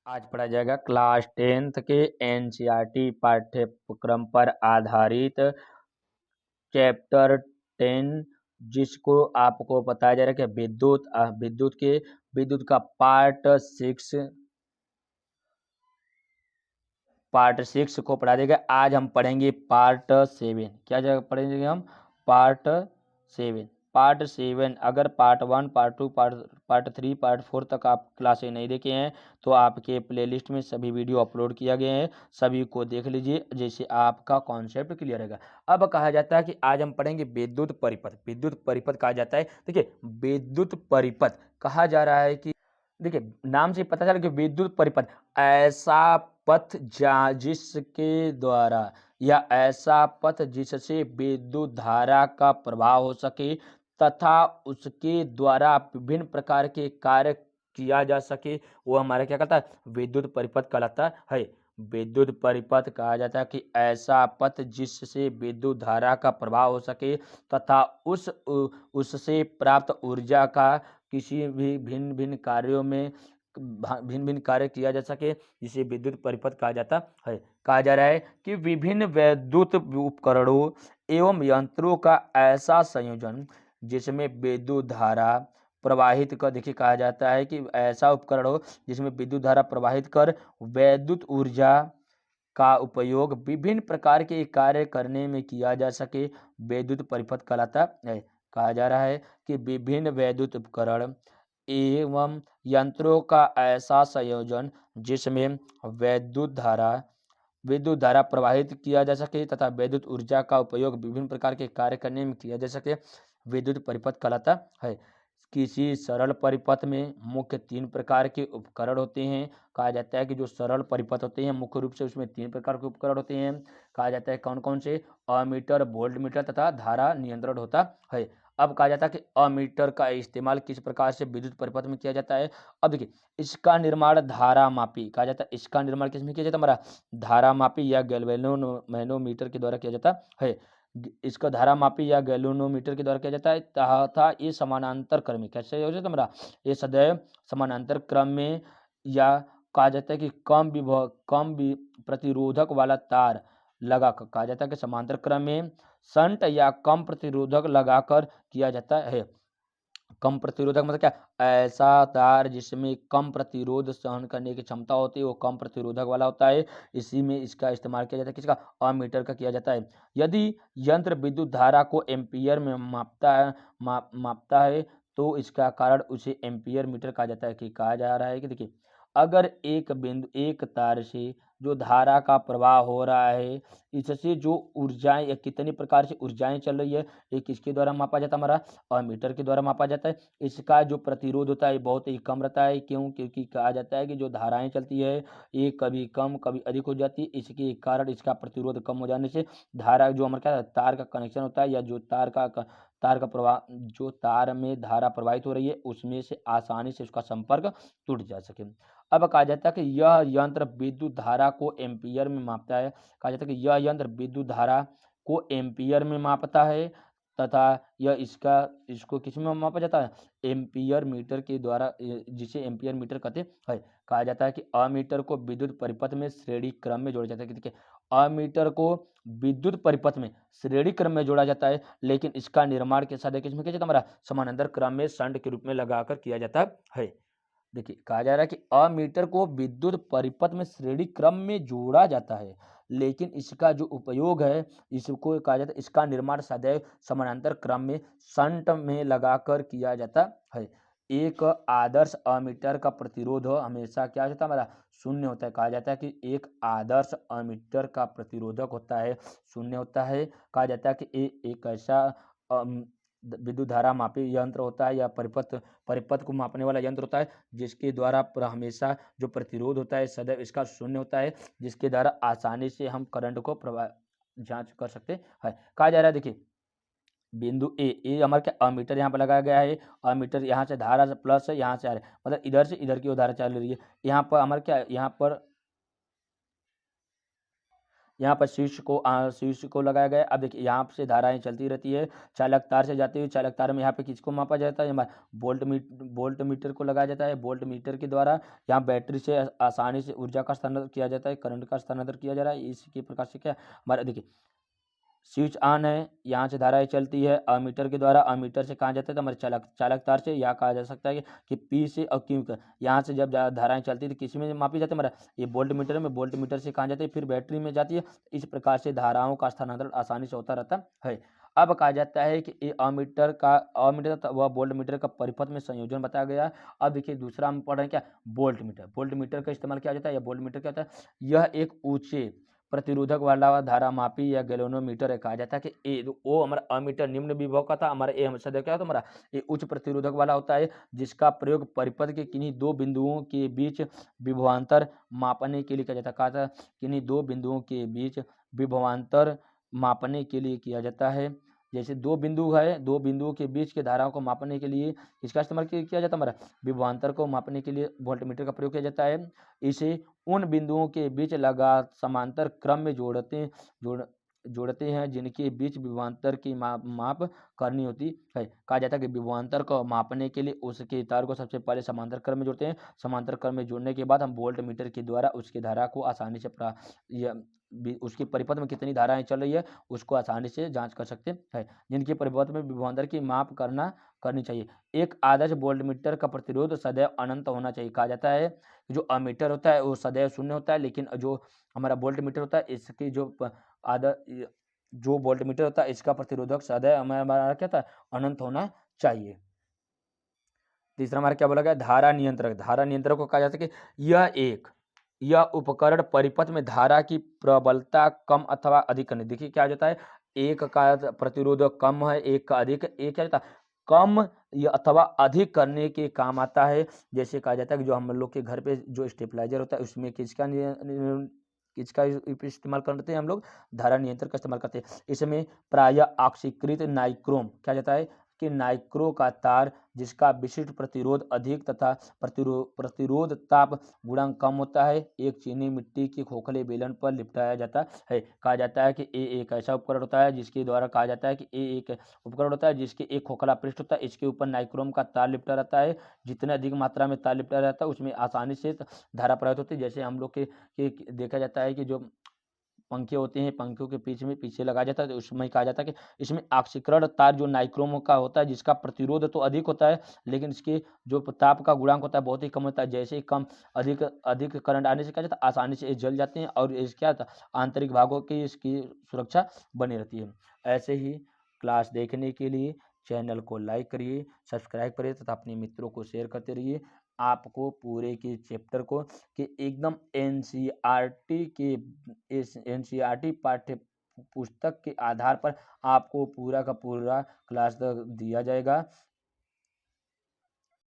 आज पढ़ा जाएगा क्लास 10th के एनसीईआरटी पाठ्यक्रम पर आधारित चैप्टर 10, जिसको आपको बताया जा रहा है कि विद्युत का पार्ट 6 को पढ़ा देगा। आज हम पढ़ेंगे पार्ट 7। क्या जगह पढ़ेंगे हम? पार्ट 7। अगर पार्ट 1, पार्ट 2, पार्ट 3, पार्ट 4 तक आप क्लासें नहीं देखे हैं तो आपके प्लेलिस्ट में सभी वीडियो अपलोड किया गया है, सभी को देख लीजिए, जैसे आपका कॉन्सेप्ट क्लियर रहेगा। अब कहा जाता है कि आज हम पढ़ेंगे विद्युत परिपथ। विद्युत परिपथ कहा जाता है, देखिए विद्युत परिपथ कहा जा रहा है कि देखिए नाम से पता चला कि विद्युत परिपथ ऐसा पथ जिसके द्वारा या ऐसा पथ जिससे विद्युत धारा का प्रवाह हो सके तथा उसके द्वारा विभिन्न प्रकार के कार्य किया जा सके, वो हमारा क्या कहता है? विद्युत परिपथ कहलाता है। विद्युत परिपथ कहा जाता है कि ऐसा पथ जिससे विद्युत धारा का प्रवाह हो सके तथा उससे प्राप्त ऊर्जा का किसी भी भिन्न भिन्न कार्यों में भिन्न भिन्न कार्य किया जा सके, जिसे विद्युत परिपथ कहा जाता है। कहा जा रहा है कि विभिन्न विद्युत उपकरणों एवं यंत्रों का ऐसा संयोजन जिसमें विद्युत धारा प्रवाहित कर, देखिए कहा जाता है कि ऐसा उपकरण हो जिसमें विद्युत धारा प्रवाहित कर वैद्युत ऊर्जा का उपयोग विभिन्न प्रकार के कार्य करने में किया जा सके, विद्युत परिपथ कहलाता है। कहा जा रहा है कि विभिन्न वैद्युत उपकरण एवं यंत्रों का ऐसा संयोजन जिसमें विद्युत धारा प्रवाहित किया जा सके तथा विद्युत ऊर्जा का उपयोग विभिन्न प्रकार के कार्य करने में किया जा सके, विद्युत परिपथ कहलाता है। किसी सरल परिपथ में मुख्य 3 प्रकार के उपकरण होते हैं। कहा जाता है कि जो सरल परिपथ होते हैं मुख्य रूप से उसमें 3 प्रकार के उपकरण होते हैं। कहा जाता है कौन कौन से? अमीटर, वोल्टमीटर तथा धारा नियंत्रण होता है। अब कहा जाता है कि अमीटर का इस्तेमाल किस प्रकार से विद्युत परिपथ में किया जाता है। अब देखिए इसका निर्माण धारा मापी, कहा जाता है इसका निर्माण किसमें किया जाता है? हमारा धारा मापी या गैल्वेनोमीटर के द्वारा किया जाता है। इसका धारा मापी या गैल्वेनोमीटर के द्वारा किया जाता है तथा ये समानांतर क्रम में कैसे हो जाता है हमारा? ये सदैव समानांतर क्रम में, या कहा जाता है कि कम प्रतिरोधक वाला तार लगा कर, कहा जाता है कि समांतर क्रम में शंट या कम प्रतिरोधक लगाकर किया जाता है। कम प्रतिरोधक मतलब क्या? ऐसा तार जिसमें कम प्रतिरोध सहन करने की क्षमता होती है, वो कम प्रतिरोधक वाला होता है। इसी में इसका इस्तेमाल किया जाता है, किसका? अमीटर का किया जाता है। यदि यंत्र विद्युत धारा को एम्पीयर में मापता है तो इसका कारण उसे एम्पीयर मीटर कहा जाता है। कि कहा जा रहा है कि देखिए अगर एक तार से जो धारा का प्रवाह हो रहा है, इससे जो ऊर्जाएं या कितनी प्रकार से ऊर्जाएं चल रही है, ये किसके द्वारा मापा जाता है? हमारा अमीटर के द्वारा मापा जाता है। इसका जो प्रतिरोध होता है बहुत ही कम रहता है। क्यों? क्योंकि कहा जाता है कि जो धाराएं चलती है ये कभी कम कभी अधिक हो जाती है, इसके कारण इसका प्रतिरोध कम हो जाने से धारा जो हमारा क्या तार का कनेक्शन होता है या जो तार का प्रवाह, जो तार में धारा प्रवाहित हो रही है उसमें से आसानी से उसका संपर्क टूट जा सके। अब कहा जाता है कि यह यंत्र विद्युत धारा को एम्पीयर में मापता है। कहा जाता है कि यह यंत्र विद्युत धारा को एम्पीयर में मापता है तथा यह इसको किस में मापा जाता है? एम्पीयर मीटर के द्वारा, जिसे एम्पीयर मीटर कहते हैं। कहा जाता है कि अमीटर को विद्युत परिपथ में श्रेणी क्रम में जोड़ा जाता है। देखिए अमीटर को विद्युत परिपथ में श्रेणी क्रम में जोड़ा जाता है, लेकिन इसका निर्माण के साथ किसमें किया जाता है? हमारा समानांतर क्रम में शंट के रूप में लगाकर किया जाता है। देखिए कहा जा रहा है कि अमीटर को विद्युत परिपथ में श्रेणी क्रम में जोड़ा जाता है, लेकिन इसका जो उपयोग है इसको कहा जाता है इसका निर्माण सदैव समानांतर क्रम में शंट में लगाकर किया जाता है। एक आदर्श अमीटर का प्रतिरोध हमेशा क्या होता है? हमारा शून्य होता है। कहा जाता है कि एक आदर्श अमीटर का प्रतिरोधक होता है शून्य होता है। कहा जाता है कि एक ऐसा विद्युत धारा मापी यंत्र होता है या परिपथ को मापने वाला यंत्र होता है जिसके द्वारा हमेशा जो प्रतिरोध होता है सदैव इसका शून्य होता है, जिसके द्वारा आसानी से हम करंट को जांच कर सकते हैं। कहा जा रहा है देखिए बिंदु ए हमारा क्या अमीटर यहाँ पर लगाया गया है। अमीटर यहाँ से धारा से प्लस है, यहाँ से आ रहा है, मतलब इधर से इधर की धारा चल रही है। यहाँ पर हमारा क्या यहाँ पर यहाँ पर शीर्ष को लगाया गया है। अब देखिए यहाँ से धाराएं चलती रहती है, चालक तार से जाती हुई। चालक तार में यहाँ पे किसको मापा जाता है, हमारा वोल्ट मीटर को लगाया जाता है। वोल्ट मीटर के द्वारा यहाँ बैटरी से आसानी से ऊर्जा का स्थानांतरण किया जाता है, करंट का स्थानांतरण किया जा रहा है। इसी प्रकार से क्या हमारा देखिए स्विच ऑन है, यहाँ से धाराएं चलती है अमीटर के द्वारा। अमीटर से कहा जाता है तो हमारे चालक तार से, या कहा जा सकता है कि पी से और क्यू का, यहाँ से जब धाराएं चलती है तो किसी में मापी जाती है हमारा ये वोल्ट मीटर में। वोल्ट मीटर से कहा जाता है फिर बैटरी में जाती है। इस प्रकार से धाराओं का स्थानांतरण आसानी से होता रहता है। अब कहा जाता है कि ये अमीटर व वोल्ट मीटर का परिपथ में संयोजन बताया गया। अब देखिए दूसरा हम पढ़ रहे हैं क्या, वोल्ट मीटर। वोल्ट मीटर का इस्तेमाल किया जाता है, या वोल्ट मीटर क्या होता है, यह एक ऊंचे प्रतिरोधक वाला धारा मापी या गैल्वेनोमीटर है। कहा जाता है कि ए वो हमारा अमीटर निम्न विभव का था, हमारा ए हमेशा क्या होता है हमारा ये उच्च प्रतिरोधक वाला होता है, जिसका प्रयोग परिपथ के किन्हीं दो बिंदुओं के बीच विभवांतर मापने के लिए किया जाता है। कहा था किन्हीं दो बिंदुओं के बीच विभवांतर मापने के लिए किया जाता है। जैसे दो बिंदु है, दो बिंदुओं के बीच के धाराओं को मापने के लिए इसका इस्तेमाल किया जाता है, हमारा विभवांतर को मापने के लिए वोल्टमीटर का प्रयोग किया जाता है। इसे उन बिंदुओं के बीच लगा समांतर क्रम में जोड़ते हैं जिनके बीच विभवांतर की माप करनी होती है। कहा जाता है कि विभवांतर को मापने के लिए उसके तार को सबसे पहले समांतर क्रम में जोड़ते हैं। समांतर क्रम में जोड़ने के बाद हम वोल्ट मीटर के द्वारा उसकी धारा को आसानी से उसकी परिपथ में कितनी धाराएं चल रही है उसको आसानी से जांच कर सकते हैं, जिनके परिपथ में विभवांतर की माप करनी चाहिए। एक आदर्श वोल्ट मीटर का प्रतिरोध सदैव अनंत होना चाहिए। कहा जाता है कि जो अमीटर होता है वो सदैव शून्य होता है, लेकिन जो हमारा वोल्ट मीटर होता है इसकी जो वोल्ट मीटर होता है इसका प्रतिरोधक सदैव हमारा क्या था, अनंत होना चाहिए। तीसरा हमारा क्या बोला गया, धारा नियंत्रक। धारा नियंत्रक को कहा जाता है कि यह उपकरण परिपथ में धारा की प्रबलता कम अथवा अधिक करने। देखिए क्या जाता है, एक का प्रतिरोधक कम है, एक का अधिक, एक क्या जाता है कम या अथवा अधिक करने के काम आता है। जैसे कहा जाता है कि जो हम लोग के घर पे जो स्टेबलाइजर होता है उसमें किसका इस्तेमाल करते हैं हम लोग, धारा नियंत्रण का इस्तेमाल करते हैं। इसमें प्रायः ऑक्सीकृत नाइक्रोम क्या जाता है कि नाइक्रो का तार जिसका विशिष्ट प्रतिरोध अधिक तथा प्रतिरोध ताप गुणांक कम होता है, एक चीनी मिट्टी के खोखले बेलन पर लिपटाया जाता है। कहा जाता है कि ए एक ऐसा उपकरण होता है जिसके द्वारा कहा जाता है कि ए एक उपकरण होता है जिसके एक खोखला पृष्ठ होता है, इसके ऊपर नाइक्रोम का तार लिपटा रहता है। जितने अधिक मात्रा में तार लिपटा रहता है उसमें आसानी से धारा प्रवाहित होती है। जैसे हम लोग के देखा जाता है कि जो पंखे होते हैं, पंखों के पीछे लगाया जाता है, तो उसमें कहा जाता है कि इसमें ऑक्सीकरण तार जो नाइक्रोम का होता है जिसका प्रतिरोध तो अधिक होता है लेकिन इसके जो ताप का गुणांक होता है बहुत ही कम होता है। जैसे ही कम अधिक अधिक करंट आने से क्या जाता है आसानी से ये जल जाते हैं और इस क्या आंतरिक भागों की इसकी सुरक्षा बनी रहती है। ऐसे ही क्लास देखने के लिए चैनल को लाइक करिए, सब्सक्राइब करिए तथा अपने मित्रों को शेयर करते रहिए। आपको पूरे के चैप्टर को कि एकदम एनसीईआरटी पाठ्य पुस्तक के आधार पर आपको पूरा का पूरा क्लास दिया जाएगा।